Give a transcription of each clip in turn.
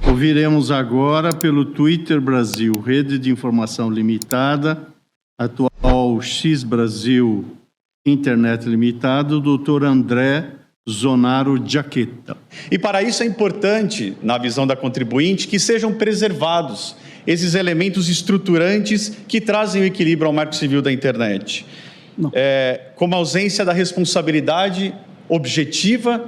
Ouviremos agora pelo Twitter Brasil, Rede de Informação Limitada, atual X Brasil Internet Limitada, o Dr. André Zonaro Jaqueta. E para isso é importante, na visão da contribuinte, que sejam preservados esses elementos estruturantes que trazem o equilíbrio ao Marco Civil da internet. Como a ausência da responsabilidade objetiva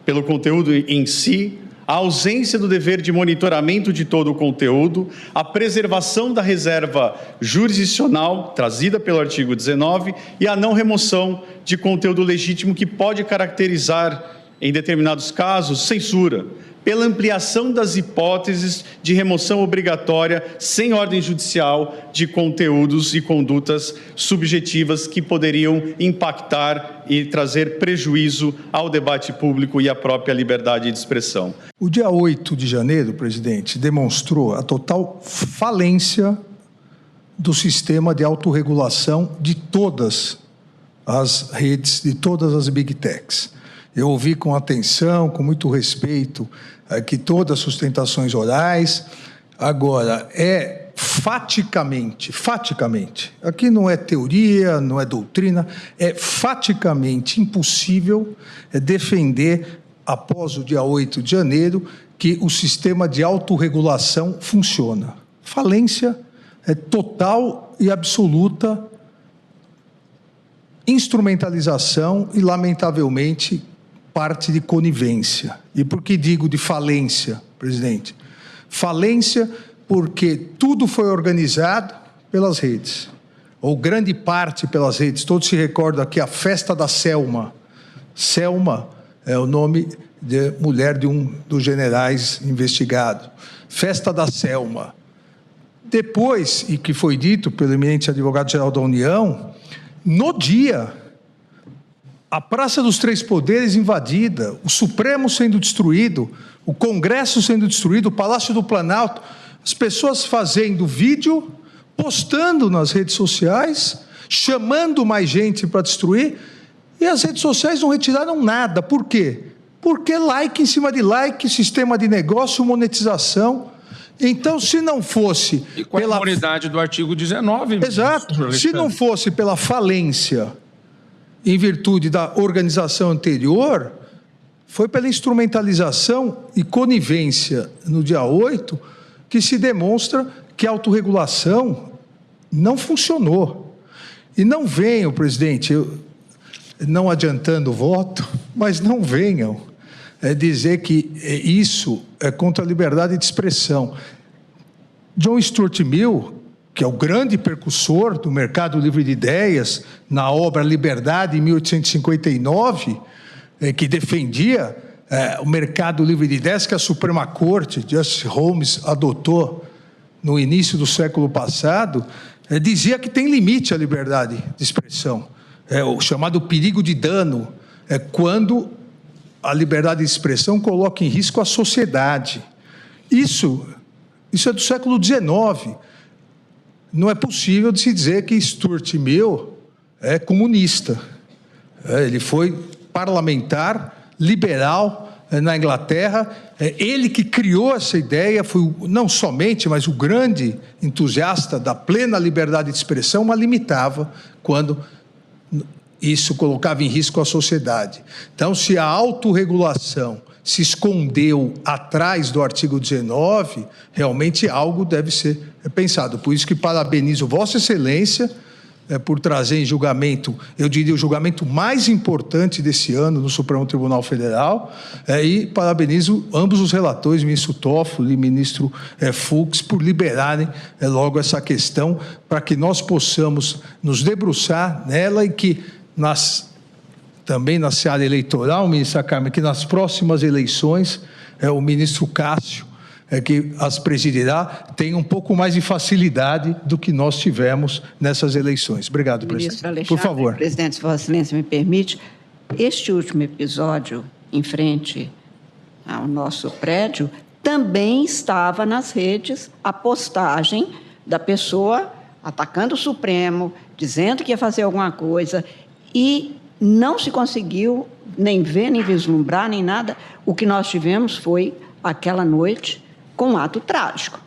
pelo conteúdo em si, a ausência do dever de monitoramento de todo o conteúdo, a preservação da reserva jurisdicional trazida pelo artigo 19 e a não remoção de conteúdo legítimo que pode caracterizar, em determinados casos, censura, pela ampliação das hipóteses de remoção obrigatória sem ordem judicial de conteúdos e condutas subjetivas que poderiam impactar e trazer prejuízo ao debate público e à própria liberdade de expressão. O dia 8 de janeiro, presidente, demonstrou a total falência do sistema de autorregulação de todas as redes, de todas as Big Techs. Eu ouvi com atenção, com muito respeito, aqui todas as sustentações orais. Agora, é faticamente, aqui não é teoria, não é doutrina, é faticamente impossível defender, após o dia 8 de janeiro, que o sistema de autorregulação funciona. Falência total e absoluta, instrumentalização e, lamentavelmente, parte de conivência. E por que digo de falência, presidente? Falência porque tudo foi organizado pelas redes, ou grande parte pelas redes. Todos se recordam aqui a festa da Selma. Selma é o nome de mulher de um dos generais investigados. Festa da Selma. Depois, e que foi dito pelo eminente advogado-geral da União, no dia, a Praça dos Três Poderes invadida, o Supremo sendo destruído, o Congresso sendo destruído, o Palácio do Planalto, as pessoas fazendo vídeo, postando nas redes sociais, chamando mais gente para destruir, e as redes sociais não retiraram nada. Por quê? Porque like em cima de like, sistema de negócio, monetização. Então, se não fosse... E com a imunidade do artigo 19... Exato. Se não fosse pela falência, em virtude da organização anterior, foi pela instrumentalização e conivência no dia 8 que se demonstra que a autorregulação não funcionou. E não venham, presidente, não adiantando o voto, mas não venham dizer que isso é contra a liberdade de expressão. John Stuart Mill, que é o grande precursor do mercado livre de ideias, na obra Liberdade, em 1859, que defendia o mercado livre de ideias que a Suprema Corte, Justice Holmes, adotou no início do século passado, dizia que tem limite à liberdade de expressão. O chamado perigo de dano, quando a liberdade de expressão coloca em risco a sociedade. Isso é do século XIX. Não é possível de se dizer que Stuart Mill é comunista. Ele foi parlamentar, liberal na Inglaterra. Ele que criou essa ideia, foi não somente, mas o grande entusiasta da plena liberdade de expressão, mas limitava quando isso colocava em risco a sociedade. Então, se a autorregulação se escondeu atrás do artigo 19, realmente algo deve ser pensado. Por isso que parabenizo Vossa Excelência por trazer em julgamento, eu diria, o julgamento mais importante desse ano no Supremo Tribunal Federal, e parabenizo ambos os relatores, ministro Toffoli e ministro Fux, por liberarem logo essa questão, para que nós possamos nos debruçar nela e que também na seara eleitoral, ministra Carmen, que nas próximas eleições o ministro Cássio, que as presidirá, tenha um pouco mais de facilidade do que nós tivemos nessas eleições. Obrigado, presidente. Alexandre, por favor. Presidente, se Vossa Excelência me permite, este último episódio, em frente ao nosso prédio, também estava nas redes a postagem da pessoa atacando o Supremo, dizendo que ia fazer alguma coisa, e não se conseguiu nem ver, nem vislumbrar, nem nada. O que nós tivemos foi aquela noite com um ato trágico.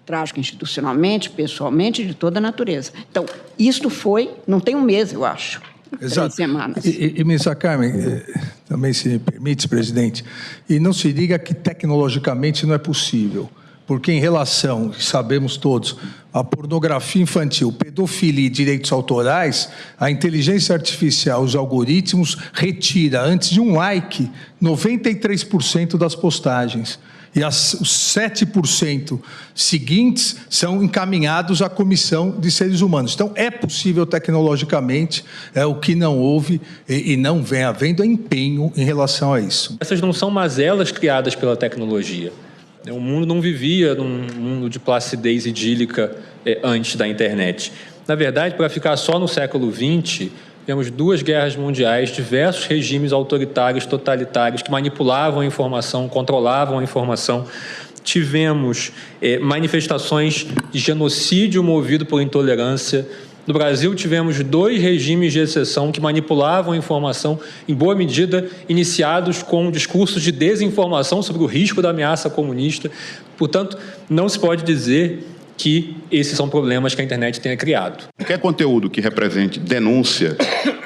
Trágico institucionalmente, pessoalmente, de toda a natureza. Então, isto foi, não tem um mês, eu acho. Exato. 3 semanas. E ministra Carmen, também se me permite, presidente, e não se diga que tecnologicamente não é possível, porque em relação, sabemos todos, à pornografia infantil, pedofilia e direitos autorais, a inteligência artificial, os algoritmos, retira, antes de um like, 93% das postagens. E os 7% seguintes são encaminhados à Comissão de Seres Humanos. Então, é possível tecnologicamente, o que não houve e não vem havendo empenho em relação a isso. Essas não são mazelas criadas pela tecnologia. O mundo não vivia num mundo de placidez idílica antes da internet. Na verdade, para ficar só no século XX, temos 2 guerras mundiais, diversos regimes autoritários, totalitários, que manipulavam a informação, controlavam a informação. Tivemos manifestações de genocídio movido por intolerância. No Brasil, tivemos 2 regimes de exceção que manipulavam a informação, em boa medida, iniciados com discursos de desinformação sobre o risco da ameaça comunista. Portanto, não se pode dizer que esses são problemas que a internet tenha criado. Qualquer conteúdo que represente denúncia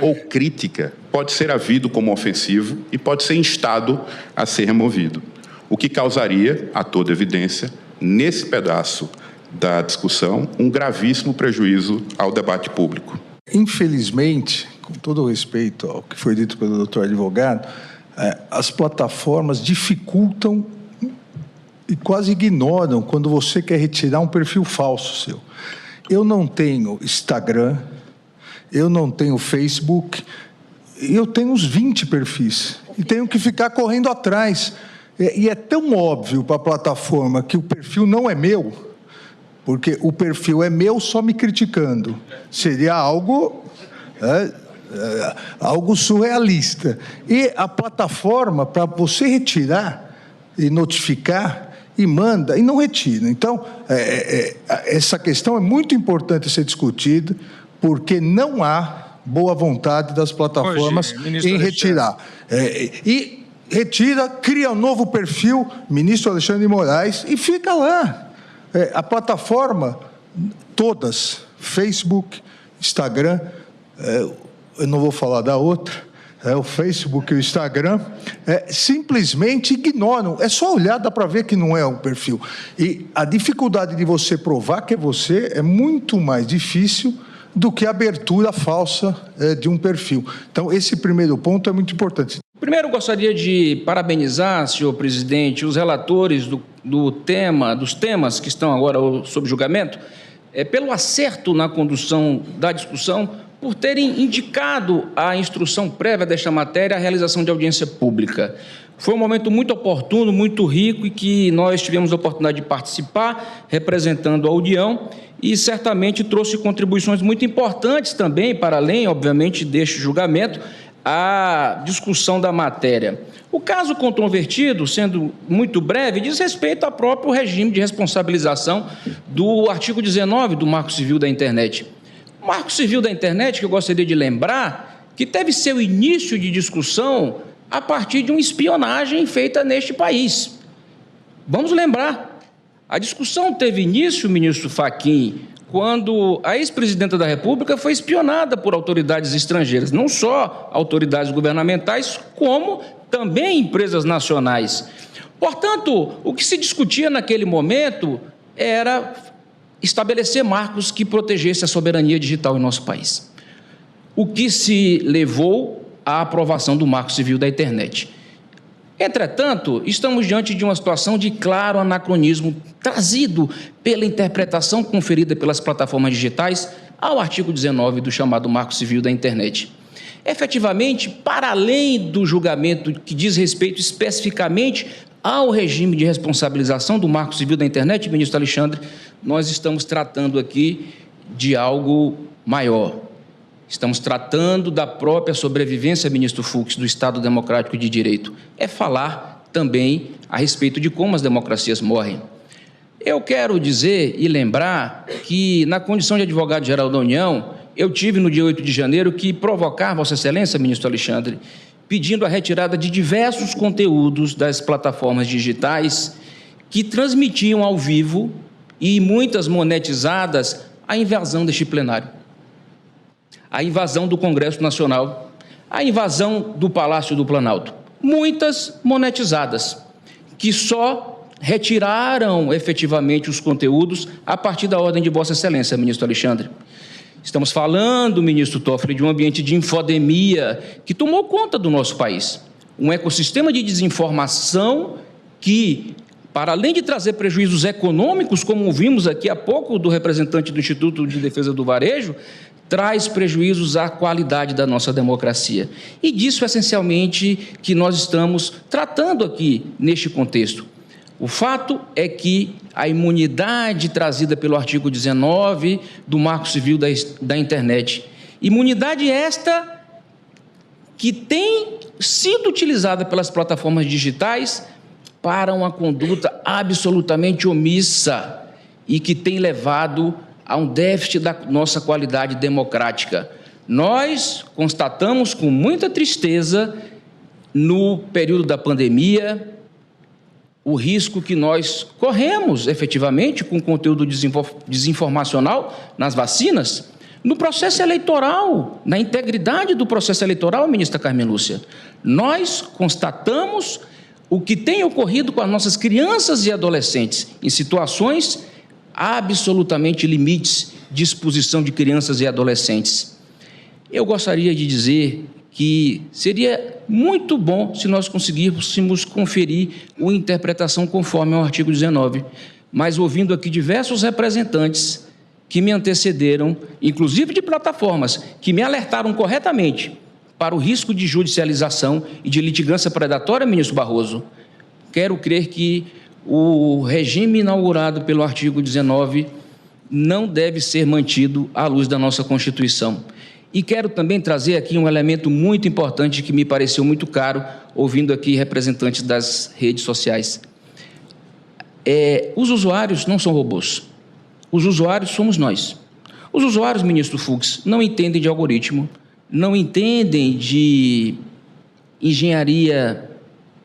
ou crítica pode ser havido como ofensivo e pode ser instado a ser removido, o que causaria, a toda evidência, nesse pedaço da discussão, um gravíssimo prejuízo ao debate público. Infelizmente, com todo o respeito ao que foi dito pelo doutor advogado, as plataformas dificultam e quase ignoram quando você quer retirar um perfil falso seu. Eu não tenho Instagram, eu não tenho Facebook, eu tenho uns 20 perfis e tenho que ficar correndo atrás. E é tão óbvio para a plataforma que o perfil não é meu, porque o perfil é meu só me criticando. Seria algo surrealista. E a plataforma, para você retirar e notificar, e manda, e não retira. Então, essa questão é muito importante ser discutida, porque não há boa vontade das plataformas em retirar. E retira, cria um novo perfil, ministro Alexandre de Moraes, e fica lá. A plataforma, todas, Facebook, Instagram, eu não vou falar da outra, o Facebook e o Instagram, simplesmente ignoram. É só olhar, dá para ver que não é um perfil. E a dificuldade de você provar que é você é muito mais difícil do que a abertura falsa de um perfil. Então, esse primeiro ponto é muito importante. Primeiro, gostaria de parabenizar, senhor presidente, os relatores dos temas que estão agora sob julgamento, pelo acerto na condução da discussão, por terem indicado a instrução prévia desta matéria, a realização de audiência pública. Foi um momento muito oportuno, muito rico, e que nós tivemos a oportunidade de participar, representando a União, e certamente trouxe contribuições muito importantes também, para além, obviamente, deste julgamento, à discussão da matéria. O caso controvertido, sendo muito breve, diz respeito ao próprio regime de responsabilização do artigo 19 do Marco Civil da Internet. O Marco Civil da Internet, que eu gostaria de lembrar, que teve seu início de discussão a partir de uma espionagem feita neste país. Vamos lembrar, a discussão teve início, ministro Fachin, quando a ex-presidenta da República foi espionada por autoridades estrangeiras, não só autoridades governamentais, como também empresas nacionais. Portanto, o que se discutia naquele momento era estabelecer marcos que protegessem a soberania digital em nosso país. O que se levou à aprovação do Marco Civil da Internet. Entretanto, estamos diante de uma situação de claro anacronismo trazido pela interpretação conferida pelas plataformas digitais ao artigo 19 do chamado Marco Civil da Internet. Efetivamente, para além do julgamento que diz respeito especificamente ao regime de responsabilização do Marco Civil da Internet, ministro Alexandre, nós estamos tratando aqui de algo maior. Estamos tratando da própria sobrevivência, ministro Fux, do Estado Democrático de Direito. É falar também a respeito de como as democracias morrem. Eu quero dizer e lembrar que, na condição de advogado-geral da União, eu tive, no dia 8 de janeiro, que provocar Vossa Excelência, ministro Alexandre, pedindo a retirada de diversos conteúdos das plataformas digitais que transmitiam ao vivo e muitas monetizadas a invasão deste plenário, a invasão do Congresso Nacional, a invasão do Palácio do Planalto. Muitas monetizadas, que só retiraram efetivamente os conteúdos a partir da ordem de Vossa Excelência, ministro Alexandre. Estamos falando, ministro Toffoli, de um ambiente de infodemia que tomou conta do nosso país. Um ecossistema de desinformação que, para além de trazer prejuízos econômicos, como ouvimos aqui há pouco do representante do Instituto de Defesa do Varejo, traz prejuízos à qualidade da nossa democracia. E disso, essencialmente, que nós estamos tratando aqui neste contexto. O fato é que a imunidade trazida pelo artigo 19 do Marco Civil da Internet, imunidade esta que tem sido utilizada pelas plataformas digitais para uma conduta absolutamente omissa e que tem levado a um déficit da nossa qualidade democrática. Nós constatamos com muita tristeza, no período da pandemia, o risco que nós corremos, efetivamente, com conteúdo desinformacional nas vacinas, no processo eleitoral, na integridade do processo eleitoral, ministra Carmen Lúcia. Nós constatamos o que tem ocorrido com as nossas crianças e adolescentes em situações absolutamente limites de exposição de crianças e adolescentes. Eu gostaria de dizer que seria muito bom se nós conseguíssemos conferir uma interpretação conforme ao artigo 19, mas ouvindo aqui diversos representantes que me antecederam, inclusive de plataformas, que me alertaram corretamente para o risco de judicialização e de litigância predatória, ministro Barroso, quero crer que o regime inaugurado pelo artigo 19 não deve ser mantido à luz da nossa Constituição. E quero também trazer aqui um elemento muito importante que me pareceu muito caro, ouvindo aqui representantes das redes sociais. Os usuários não são robôs. Os usuários somos nós. Os usuários, ministro Fux, não entendem de algoritmo, não entendem de engenharia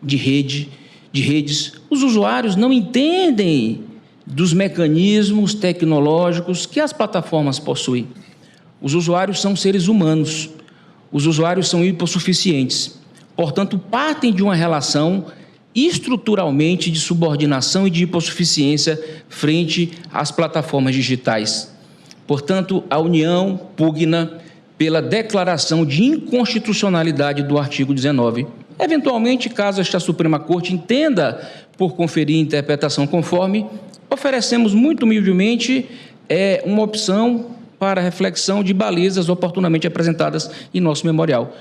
de redes. Os usuários não entendem dos mecanismos tecnológicos que as plataformas possuem. Os usuários são seres humanos, os usuários são hipossuficientes, portanto, partem de uma relação estruturalmente de subordinação e de hipossuficiência frente às plataformas digitais. Portanto, a União pugna pela declaração de inconstitucionalidade do artigo 19. Eventualmente, caso esta Suprema Corte entenda por conferir interpretação conforme, oferecemos muito humildemente uma opção para reflexão de balizas oportunamente apresentadas em nosso memorial.